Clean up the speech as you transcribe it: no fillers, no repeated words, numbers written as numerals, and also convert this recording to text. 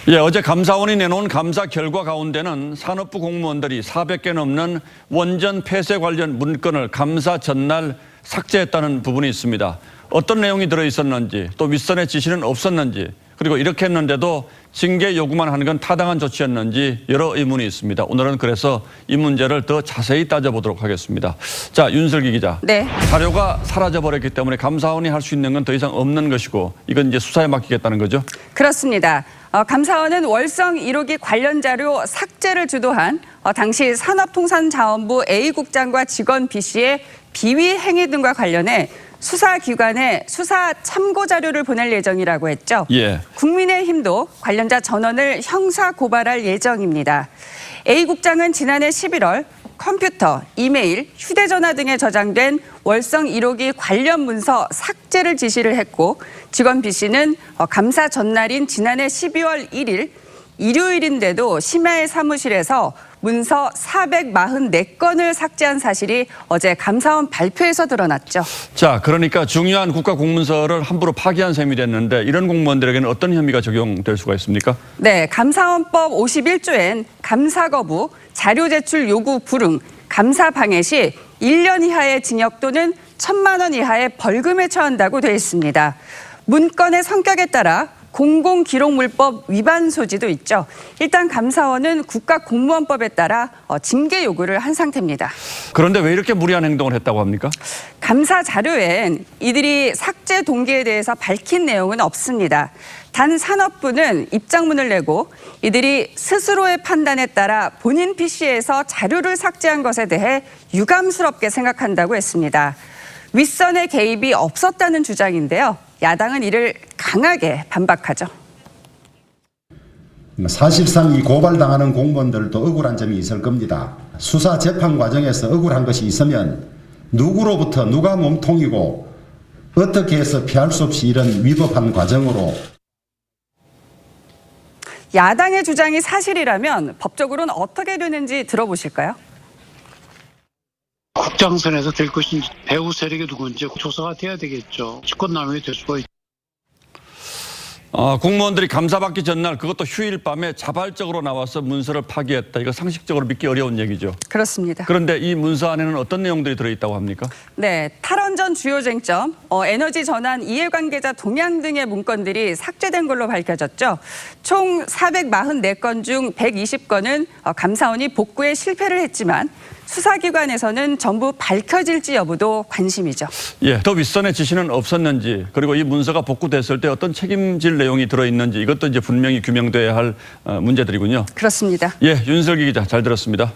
예, 어제 감사원이 내놓은 감사 결과 가운데는 산업부 공무원들이 400개 넘는 원전 폐쇄 관련 문건을 감사 전날 삭제했다는 부분이 있습니다. 어떤 내용이 들어있었는지, 또 윗선의 지시는 없었는지, 그리고 이렇게 했는데도 징계 요구만 하는 건 타당한 조치였는지 여러 의문이 있습니다. 오늘은 그래서 이 문제를 더 자세히 따져보도록 하겠습니다. 자, 윤슬기 기자. 네. 자료가 사라져버렸기 때문에 감사원이 할 수 있는 건 더 이상 없는 것이고 이건 이제 수사에 맡기겠다는 거죠? 그렇습니다. 감사원은 월성 1호기 관련 자료 삭제를 주도한 당시 산업통상자원부 A국장과 직원 B씨의 비위 행위 등과 관련해 수사기관에 수사 참고 자료를 보낼 예정이라고 했죠. 예. 국민의힘도 관련자 전원을 형사 고발할 예정입니다. A국장은 지난해 11월 컴퓨터, 이메일, 휴대전화 등에 저장된 월성 1호기 관련 문서 삭제를 지시를 했고 직원 B씨는 감사 전날인 지난해 12월 1일 일요일인데도 심야의 사무실에서 문서 444건을 삭제한 사실이 어제 감사원 발표에서 드러났죠. 자, 그러니까 중요한 국가 공문서를 함부로 파기한 셈이 됐는데 이런 공무원들에게는 어떤 혐의가 적용될 수가 있습니까? 네, 감사원법 51조엔 감사 거부, 자료 제출 요구 불응, 감사 방해 시 1년 이하의 징역 또는 1,000만 원 이하의 벌금에 처한다고 되어 있습니다. 문건의 성격에 따라 공공기록물법 위반 소지도 있죠. 일단 감사원은 국가공무원법에 따라 징계 요구를 한 상태입니다. 그런데 왜 이렇게 무리한 행동을 했다고 합니까? 감사 자료엔 이들이 삭제 동기에 대해서 밝힌 내용은 없습니다. 단 산업부는 입장문을 내고 이들이 스스로의 판단에 따라 본인 PC에서 자료를 삭제한 것에 대해 유감스럽게 생각한다고 했습니다. 윗선의 개입이 없었다는 주장인데요. 야당은 이를 강하게 반박하죠. 사실상 이 고발당하는 공무원들도 억울한 점이 있을 겁니다. 수사 재판 과정에서 억울한 것이 있으면 누구로부터 누가 몸통이고 어떻게 해서 피할 수 없이 이런 위법한 과정으로. 야당의 주장이 사실이라면 법적으로는 어떻게 되는지 들어보실까요? 국장선에서 될 것인지 배후 세력이 누군지 조사가 돼야 되겠죠. 직권남용이 될 수가 있죠. 공무원들이 감사받기 전날 그것도 휴일 밤에 자발적으로 나와서 문서를 파기했다. 이거 상식적으로 믿기 어려운 얘기죠. 그렇습니다. 그런데 이 문서 안에는 어떤 내용들이 들어있다고 합니까? 네, 탈원전 주요 쟁점, 에너지 전환 이해관계자 동향 등의 문건들이 삭제된 걸로 밝혀졌죠. 총 444건 중 120건은 감사원이 복구에 실패를 했지만 수사기관에서는 전부 밝혀질지 여부도 관심이죠. 예, 더 윗선의 지시는 없었는지 그리고 이 문서가 복구됐을 때 어떤 책임질 내용이 들어있는지 이것도 이제 분명히 규명돼야 할 문제들이군요. 그렇습니다. 예, 윤슬기 기자 잘 들었습니다.